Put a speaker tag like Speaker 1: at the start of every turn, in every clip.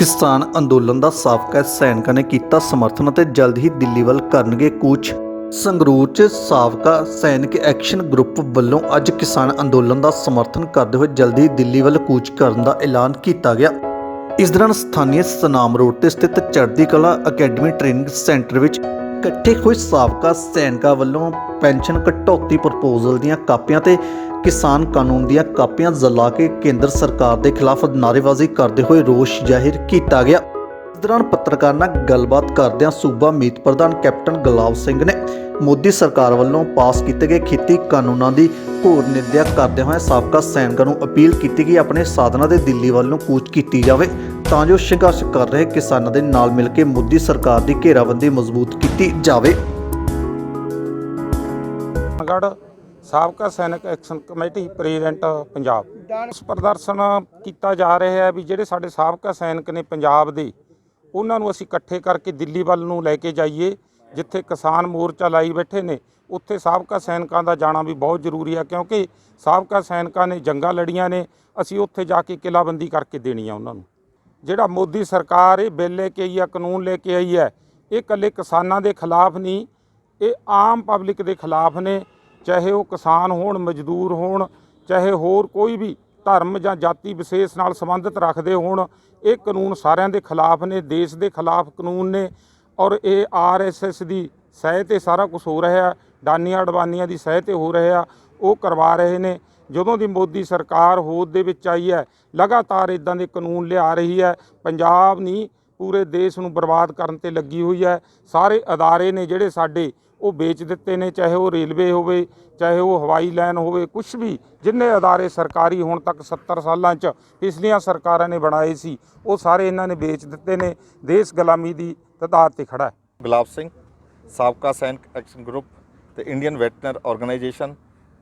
Speaker 1: किसान अंदोलन ਦਾ ਸਾਬਕਾ ਸੈਨਿਕਾਂ ਨੇ ਕੀਤਾ ਸਮਰਥਨ ਅਤੇ ਜਲਦ ਹੀ ਦਿੱਲੀ ਵੱਲ ਕਰਨਗੇ ਕੂਚ। ਸੰਗਰੂਰ 'ਚ ਸਾਬਕਾ ਸੈਨਿਕ ਐਕਸ਼ਨ ਗਰੁੱਪ ਵੱਲੋਂ ਅੱਜ ਕਿਸਾਨ ਅੰਦੋਲਨ ਦਾ ਸਮਰਥਨ ਕਰਦੇ ਹੋਏ ਜਲਦੀ ਦਿੱਲੀ ਵੱਲ ਕੂਚ ਕਰਨ ਦਾ ਐਲਾਨ ਕੀਤਾ ਗਿਆ। ਇਸ ਦੌਰਾਨ ਸਥਾਨੀ ਸਨਾਮ ਰੋਡ ਤੇ ਸਥਿਤ ਚੜ੍ਹਦੀ ਕਲਾ ਅਕੈਡਮੀ ਟ੍ਰੇਨਿੰਗ ਸੈਂਟਰ ਵਿੱਚ ਇਕੱਠੇ ਹੋਏ ਸਾਬਕਾ ਸੈਨਿਕਾਂ ਵੱਲੋਂ ਪੈਨਸ਼ਨ ਕਟੌਤੀ ਪ੍ਰਪੋਜ਼ਲ ਦੀਆਂ ਕਾਪੀਆਂ ਤੇ किसान कानून ਦੀਆਂ ਕਾਪੀਆਂ ਜਲਾ ਕੇ ਕੇਂਦਰ ਸਰਕਾਰ ਦੇ ਖਿਲਾਫ ਨਾਅਰੇਬਾਜ਼ੀ ਕਰਦੇ ਹੋਏ ਰੋਸ ਜ਼ਾਹਿਰ ਕੀਤਾ ਗਿਆ। ਇਸ ਦੌਰਾਨ ਪੱਤਰਕਾਰਾਂ ਨਾਲ ਗੱਲਬਾਤ ਕਰਦਿਆਂ ਸੂਬਾ ਮੀਤ ਪ੍ਰਧਾਨ ਕੈਪਟਨ ਗੁਲਾਬ ਸਿੰਘ ਨੇ ਮੋਦੀ ਸਰਕਾਰ ਵੱਲੋਂ ਪਾਸ ਕੀਤੇ ਗਏ ਖੇਤੀ ਕਾਨੂੰਨਾਂ ਦੀ ਘੋਰ ਨਿੰਦਿਆ ਕਰਦਿਆਂ ਹੋਏ ਸਾਬਕਾ ਸੈਨਿਕਾਂ ਨੂੰ ਅਪੀਲ ਕੀਤੀ ਕਿ ਆਪਣੇ ਸਾਧਨਾਂ ਦੇ ਦਿੱਲੀ ਵੱਲ ਨੂੰ ਕੂਚ ਕੀਤੀ ਜਾਵੇ ਤਾਂ ਜੋ ਸੰਘਰਸ਼ ਕਰ ਰਹੇ ਕਿਸਾਨਾਂ ਦੇ ਨਾਲ ਮਿਲ ਕੇ ਮੋਦੀ ਸਰਕਾਰ ਦੀ ਘੇਰਾਬੰਦੀ ਮਜ਼ਬੂਤ ਕੀਤੀ ਜਾਵੇ।
Speaker 2: ਸਾਬਕਾ ਸੈਨਿਕ ਐਕਸ਼ਨ ਕਮੇਟੀ ਪ੍ਰੈਜ਼ੀਡੈਂਟ ਪੰਜਾਬ ਉਸ ਪ੍ਰਦਰਸ਼ਨ ਕੀਤਾ ਜਾ ਰਿਹਾ ਹੈ ਵੀ ਜਿਹੜੇ ਸਾਡੇ ਸਾਬਕਾ ਸੈਨਿਕ ਨੇ ਪੰਜਾਬ ਦੇ ਉਹਨਾਂ ਨੂੰ ਅਸੀਂ ਇਕੱਠੇ ਕਰਕੇ ਦਿੱਲੀ ਵੱਲ ਨੂੰ ਲੈ ਕੇ ਜਾਈਏ। ਜਿੱਥੇ ਕਿਸਾਨ ਮੋਰਚਾ ਲਾਈ ਬੈਠੇ ਨੇ ਉੱਥੇ ਸਾਬਕਾ ਸੈਨਿਕਾਂ ਦਾ ਜਾਣਾ ਵੀ ਬਹੁਤ ਜ਼ਰੂਰੀ ਹੈ, ਕਿਉਂਕਿ ਸਾਬਕਾ ਸੈਨਿਕਾਂ ਨੇ ਜੰਗਾਂ ਲੜੀਆਂ ਨੇ। ਅਸੀਂ ਉੱਥੇ ਜਾ ਕੇ ਕਿਲਾਬੰਦੀ ਕਰਕੇ ਦੇਣੀ ਆ ਉਹਨਾਂ ਨੂੰ। ਜਿਹੜਾ ਮੋਦੀ ਸਰਕਾਰ ਇਹ ਬਿੱਲ ਲੈ ਕੇ ਆਈ ਹੈ, ਕਾਨੂੰਨ ਲੈ ਕੇ ਆਈ ਹੈ, ਇਹ ਇਕੱਲੇ ਕਿਸਾਨਾਂ ਦੇ ਖਿਲਾਫ ਨਹੀਂ, ਇਹ ਆਮ ਪਬਲਿਕ ਦੇ ਖਿਲਾਫ ਨੇ। ਚਾਹੇ ਉਹ ਕਿਸਾਨ ਹੋਣ, ਮਜ਼ਦੂਰ ਹੋਣ, ਚਾਹੇ ਹੋਰ ਕੋਈ ਵੀ ਧਰਮ ਜਾਂ ਜਾਤੀ ਵਿਸ਼ੇਸ਼ ਨਾਲ ਸੰਬੰਧਿਤ ਰੱਖਦੇ ਹੋਣ, ਇਹ ਕਾਨੂੰਨ ਸਾਰਿਆਂ ਦੇ ਖਿਲਾਫ ਨੇ, ਦੇਸ਼ ਦੇ ਖਿਲਾਫ ਕਾਨੂੰਨ ਨੇ। ਔਰ ਇਹ RSS ਦੀ ਸਹਿ 'ਤੇ ਸਾਰਾ ਕੁਝ ਹੋ ਰਿਹਾ, ਡਾਨੀਆਂ ਅਡਵਾਨੀਆਂ ਦੀ ਸਹਿ 'ਤੇ ਹੋ ਰਿਹਾ, ਉਹ ਕਰਵਾ ਰਹੇ ਨੇ। ਜਦੋਂ ਦੀ ਮੋਦੀ ਸਰਕਾਰ ਹੋਂਦ ਦੇ ਵਿੱਚ ਆਈ ਹੈ ਲਗਾਤਾਰ ਇੱਦਾਂ ਦੇ ਕਾਨੂੰਨ ਲਿਆ ਰਹੀ ਹੈ। ਪੰਜਾਬ ਨਹੀਂ ਪੂਰੇ ਦੇਸ਼ ਨੂੰ ਬਰਬਾਦ ਕਰਨ 'ਤੇ ਲੱਗੀ ਹੋਈ ਹੈ। ਸਾਰੇ ਅਦਾਰੇ ਨੇ ਜਿਹੜੇ ਸਾਡੇ ਉਹ ਵੇਚ ਦਿੱਤੇ ਨੇ, ਚਾਹੇ ਉਹ ਰੇਲਵੇ ਹੋਵੇ, ਚਾਹੇ ਉਹ ਹਵਾਈ ਲਾਈਨ ਹੋਵੇ, ਕੁਛ ਵੀ ਜਿੰਨੇ ਅਦਾਰੇ ਸਰਕਾਰੀ ਹੁਣ ਤੱਕ 70 ਸਾਲਾਂ 'ਚ ਪਿਛਲੀਆਂ ਸਰਕਾਰਾਂ ਨੇ ਬਣਾਏ ਸੀ ਉਹ ਸਾਰੇ ਇਹਨਾਂ ਨੇ ਵੇਚ ਦਿੱਤੇ ਨੇ। ਦੇਸ਼ ਗੁਲਾਮੀ ਦੀ ਤਦਾਦ 'ਤੇ ਖੜਾ ਹੈ।
Speaker 3: ਗੁਲਾਬ ਸਿੰਘ ਸਾਬਕਾ ਸੈਨਿਕ ਐਕਸ਼ਨ ਗਰੁੱਪ ਤੇ Indian veterinary organisation.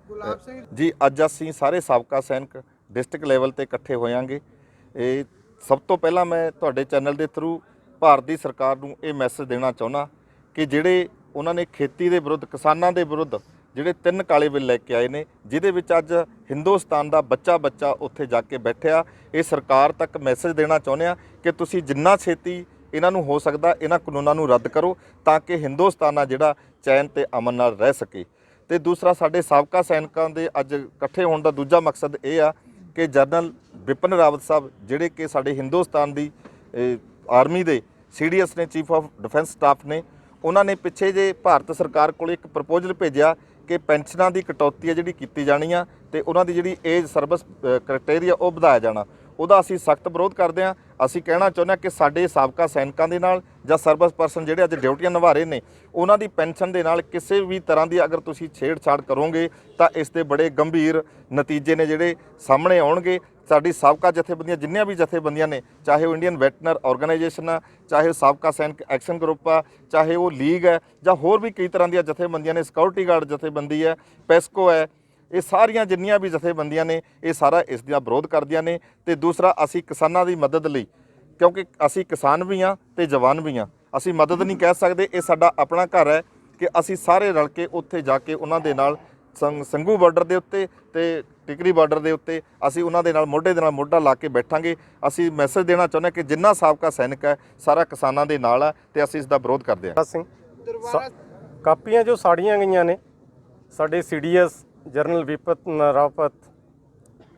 Speaker 3: Gulab Singh ji, ਅੱਜ ਅਸੀਂ ਸਾਰੇ ਸਾਬਕਾ ਸੈਨਿਕ ਡਿਸਟ੍ਰਿਕਟ ਲੈਵਲ ਤੇ ਇਕੱਠੇ ਹੋਵਾਂਗੇ। ਇਹ ਸਭ ਤੋਂ ਪਹਿਲਾਂ ਮੈਂ ਤੁਹਾਡੇ ਚੈਨਲ ਦੇ ਥਰੂ ਭਾਰਤ ਦੀ ਸਰਕਾਰ ਨੂੰ ਇਹ ਮੈਸੇਜ ਦੇਣਾ ਚਾਹੁੰਦਾ ਕਿ ਜਿਹੜੇ ਉਹਨਾਂ ਨੇ ਖੇਤੀ ਦੇ ਵਿਰੁੱਧ, ਕਿਸਾਨਾਂ ਦੇ ਵਿਰੁੱਧ ਜਿਹੜੇ 3 ਕਾਲੇ ਬਿੱਲ ਲੈ ਕੇ ਆਏ ਨੇ, ਜਿਹਦੇ ਵਿੱਚ ਅੱਜ ਹਿੰਦੁਸਤਾਨ ਦਾ ਬੱਚਾ ਉੱਥੇ ਜਾ ਕੇ ਬੈਠਿਆ, ਇਹ ਸਰਕਾਰ ਤੱਕ ਮੈਸੇਜ ਦੇਣਾ ਚਾਹੁੰਦੇ ਆ ਕਿ ਤੁਸੀਂ ਜਿੰਨਾ ਛੇਤੀ ਇਹਨਾਂ ਨੂੰ ਹੋ ਸਕਦਾ ਇਹਨਾਂ ਕਾਨੂੰਨਾਂ ਨੂੰ ਰੱਦ ਕਰੋ ਤਾਂ ਕਿ ਹਿੰਦੁਸਤਾਨ ਆ ਜਿਹੜਾ ਚੈਨ ਤੇ ਅਮਨ ਨਾਲ ਰਹਿ ਸਕੇ। ਤੇ ਦੂਸਰਾ, ਸਾਡੇ ਸਾਬਕਾ ਸੈਨਿਕਾਂ ਦੇ ਅੱਜ ਇਕੱਠੇ ਹੋਣ ਦਾ ਦੂਜਾ ਮਕਸਦ ਇਹ ਆ ਕਿ ਜਨਰਲ ਬਿਪਿਨ ਰਾਵਤ ਸਾਹਿਬ ਜਿਹੜੇ ਕਿ ਸਾਡੇ ਹਿੰਦੁਸਤਾਨ ਦੀ ਆਰਮੀ ਦੇ CDS ਨੇ, ਚੀਫ ਆਫ ਡਿਫੈਂਸ ਸਟਾਫ ਨੇ, ਉਹਨਾਂ ਨੇ ਪਿੱਛੇ ਜੇ ਭਾਰਤ ਸਰਕਾਰ ਕੋਲ ਇੱਕ ਪ੍ਰਪੋਜ਼ਲ ਭੇਜਿਆ ਕਿ ਪੈਨਸ਼ਨਾਂ ਦੀ ਕਟੌਤੀ ਹੈ ਜਿਹੜੀ ਕੀਤੀ ਜਾਣੀ ਆ ਤੇ ਉਹਨਾਂ ਦੀ ਜਿਹੜੀ ਏਜ ਸਰਵਿਸ ਕ੍ਰਾਈਟੇਰੀਆ ਉਹ ਵਧਾਇਆ ਜਾਣਾ, ਉਹਦਾ ਅਸੀਂ ਸਖਤ ਵਿਰੋਧ ਕਰਦੇ ਹਾਂ। ਅਸੀਂ ਕਹਿਣਾ ਚਾਹੁੰਦੇ ਹਾਂ ਕਿ ਸਾਡੇ ਸਾਬਕਾ ਸੈਨਿਕਾਂ ਦੇ ਨਾਲ ਜਾਂ ਸਰਵਿਸ ਪਰਸਨ ਜਿਹੜੇ ਅੱਜ ਡਿਊਟੀਆਂ ਨਿਭਾ ਰਹੇ ਨੇ ਉਹਨਾਂ ਦੀ ਪੈਨਸ਼ਨ ਦੇ ਨਾਲ ਕਿਸੇ ਵੀ ਤਰ੍ਹਾਂ ਦੀ ਅਗਰ ਤੁਸੀਂ ਛੇੜਛਾੜ ਕਰੋਗੇ ਤਾਂ ਇਸ ਦੇ ਬੜੇ ਗੰਭੀਰ ਨਤੀਜੇ ਨੇ ਜਿਹੜੇ ਸਾਹਮਣੇ ਆਉਣਗੇ। ਸਾਡੀ ਸਾਬਕਾ ਜਥੇਬੰਦੀਆਂ ਜਿੰਨੀਆਂ ਵੀ ਜਥੇਬੰਦੀਆਂ ਨੇ, ਚਾਹੇ ਉਹ ਇੰਡੀਅਨ ਵੈਟਰਨਰੀ ਆਰਗੇਨਾਈਜੇਸ਼ਨ ਆ, ਚਾਹੇ ਸਾਬਕਾ ਸੈਨਿਕ ਐਕਸ਼ਨ ਗਰੁੱਪ ਆ, ਚਾਹੇ ਉਹ ਲੀਗ ਹੈ ਜਾਂ ਹੋਰ ਵੀ ਕਈ ਤਰ੍ਹਾਂ ਦੀਆਂ ਜਥੇਬੰਦੀਆਂ ਨੇ, ਸਿਕਿਉਰਿਟੀ ਗਾਰਡ ਜਥੇਬੰਦੀ ਹੈ, ਪੈਸਕੋ ਹੈ, ਇਹ ਸਾਰੀਆਂ ਜਿੰਨੀਆਂ ਵੀ ਜਥੇਬੰਦੀਆਂ ਨੇ ਇਹ ਸਾਰਾ ਇਸ ਦਾ ਵਿਰੋਧ ਕਰਦੀਆਂ ਨੇ। ਤੇ ਦੂਸਰਾ, ਅਸੀਂ ਕਿਸਾਨਾਂ ਦੀ ਮਦਦ ਲਈ, ਕਿਉਂਕਿ ਅਸੀਂ ਕਿਸਾਨ ਵੀ ਹਾਂ ਤੇ ਜਵਾਨ ਵੀ ਹਾਂ, ਅਸੀਂ ਮਦਦ ਨਹੀਂ ਕਹਿ ਸਕਦੇ, ਇਹ ਸਾਡਾ ਆਪਣਾ ਘਰ ਹੈ ਕਿ ਅਸੀਂ ਸਾਰੇ ਰਲ ਕੇ ਉੱਥੇ ਜਾ ਕੇ ਉਹਨਾਂ ਦੇ ਨਾਲ ਸੰਘੂ ਬਾਰਡਰ ਦੇ ਉੱਤੇ ਤੇ ਟਿਕਰੀ ਬਾਰਡਰ ਦੇ ਉੱਤੇ ਅਸੀਂ ਉਹਨਾਂ ਦੇ ਨਾਲ ਮੋਢੇ ਦੇ ਨਾਲ ਮੋਢਾ ਲਾ ਕੇ ਬੈਠਾਂਗੇ। ਅਸੀਂ ਮੈਸੇਜ ਦੇਣਾ ਚਾਹੁੰਦੇ ਕਿ ਜਿੰਨਾ ਸਾਬਕਾ ਸੈਨਿਕ ਹੈ ਸਾਰਾ ਕਿਸਾਨਾਂ ਦੇ ਨਾਲ ਹੈ ਤੇ ਅਸੀਂ ਇਸ ਦਾ ਵਿਰੋਧ ਕਰਦੇ ਹਾਂ।
Speaker 4: ਸਿੰਘ ਕਾਪੀਆਂ ਜੋ ਸਾੜੀਆਂ ਗਈਆਂ ਨੇ ਸਾਡੇ CDS ਜਨਰਲ ਵਿਪਿਨ ਰਾਵਤ,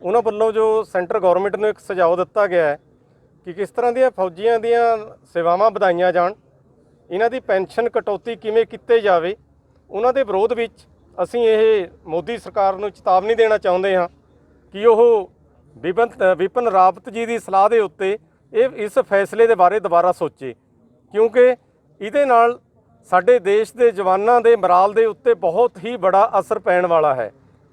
Speaker 4: ਉਹਨਾਂ ਵੱਲੋਂ ਜੋ ਸੈਂਟਰ ਗੌਰਮੈਂਟ ਨੂੰ ਇੱਕ ਸੁਝਾਅ ਦਿੱਤਾ ਗਿਆ ਹੈ ਕਿ ਕਿਸ ਤਰ੍ਹਾਂ ਦੀਆਂ ਫੌਜੀਆਂ ਦੀਆਂ ਸੇਵਾਵਾਂ ਵਧਾਈਆਂ ਜਾਣ, ਇਹਨਾਂ ਦੀ ਪੈਨਸ਼ਨ ਕਟੌਤੀ ਕਿਵੇਂ ਕੀਤੀ ਜਾਵੇ, ਉਹਨਾਂ ਦੇ ਵਿਰੋਧ ਵਿੱਚ ਅਸੀਂ ਇਹ ਮੋਦੀ ਸਰਕਾਰ ਨੂੰ ਚੇਤਾਵਨੀ ਦੇਣਾ ਚਾਹੁੰਦੇ ਹਾਂ ਕਿ ਉਹ ਵਿਪਿਨ ਰਾਵਤ ਜੀ ਦੀ ਸਲਾਹ ਦੇ ਉੱਤੇ ਇਸ ਫੈਸਲੇ ਦੇ ਬਾਰੇ ਦੁਬਾਰਾ ਸੋਚੇ, ਕਿਉਂਕਿ ਇਹਦੇ ਨਾਲ ਸਾਡੇ ਦੇਸ਼ ਦੇ ਜਵਾਨਾਂ ਦੇ ਮਰਾਲ ਦੇ ਉੱਤੇ ਬਹੁਤ ਹੀ ਬੜਾ ਅਸਰ ਪੈਣ ਵਾਲਾ ਹੈ।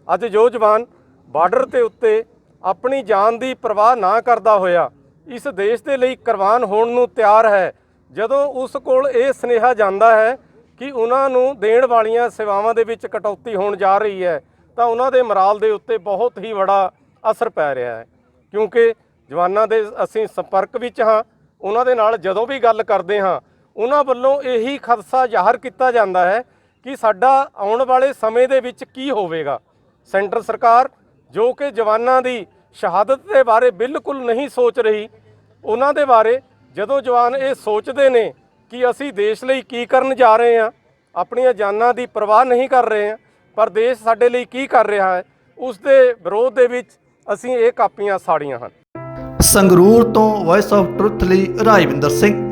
Speaker 4: ਅੱਜ ਜੋ ਜਵਾਨ ਬਾਰਡਰ ਦੇ ਉੱਤੇ ਆਪਣੀ ਜਾਨ ਦੀ ਪਰਵਾਹ ਨਾ ਕਰਦਾ ਹੋਇਆ ਇਸ ਦੇਸ਼ ਦੇ ਲਈ ਕੁਰਬਾਨ ਹੋਣ ਨੂੰ ਤਿਆਰ ਹੈ, ਜਦੋਂ ਉਸ ਕੋਲ ਇਹ ਸੁਨੇਹਾ ਜਾਂਦਾ ਹੈ ਕਿ ਉਹਨਾਂ ਨੂੰ ਦੇਣ ਵਾਲੀਆਂ ਸੇਵਾਵਾਂ ਦੇ ਵਿੱਚ ਕਟੌਤੀ ਹੋਣ ਜਾ ਰਹੀ ਹੈ ਤਾਂ ਉਹਨਾਂ ਦੇ ਮਰਾਲ ਦੇ ਉੱਤੇ ਬਹੁਤ ਹੀ ਬੜਾ ਅਸਰ ਪੈ ਰਿਹਾ ਹੈ। ਕਿਉਂਕਿ ਜਵਾਨਾਂ ਦੇ ਅਸੀਂ ਸੰਪਰਕ ਵਿੱਚ ਹਾਂ, ਉਹਨਾਂ ਦੇ ਨਾਲ ਜਦੋਂ ਵੀ ਗੱਲ ਕਰਦੇ ਹਾਂ ਉਹਨਾਂ ਵੱਲੋਂ ਇਹੀ ਖਦਸ਼ਾ ਜ਼ਾਹਰ ਕੀਤਾ ਜਾਂਦਾ ਹੈ ਕਿ ਸਾਡਾ ਆਉਣ ਵਾਲੇ ਸਮੇਂ ਦੇ ਵਿੱਚ ਕੀ ਹੋਵੇਗਾ। ਸੈਂਟਰ ਸਰਕਾਰ ਜੋ ਕਿ ਜਵਾਨਾਂ ਦੀ ਸ਼ਹਾਦਤ ਦੇ ਬਾਰੇ ਬਿਲਕੁਲ ਨਹੀਂ ਸੋਚ ਰਹੀ, ਉਹਨਾਂ ਦੇ ਬਾਰੇ ਜਦੋਂ ਜਵਾਨ ਇਹ ਸੋਚਦੇ ਨੇ ਕਿ ਅਸੀਂ ਦੇਸ਼ ਲਈ ਕੀ ਕਰਨ ਜਾ ਰਹੇ ਹਾਂ, ਆਪਣੀਆਂ ਜਾਨਾਂ ਦੀ ਪਰਵਾਹ ਨਹੀਂ ਕਰ ਰਹੇ ਹਾਂ, ਪਰ ਦੇਸ਼ ਸਾਡੇ ਲਈ ਕੀ ਕਰ ਰਿਹਾ ਹੈ, ਉਸ ਦੇ ਵਿਰੋਧ ਦੇ ਵਿੱਚ ਅਸੀਂ ਇਹ ਕਾਪੀਆਂ ਸਾੜੀਆਂ ਹਨ।
Speaker 1: ਸੰਗਰੂਰ ਤੋਂ ਵੌਇਸ ਆਫ ਟਰੁੱਥ ਲਈ ਰਾਜਵਿੰਦਰ ਸਿੰਘ।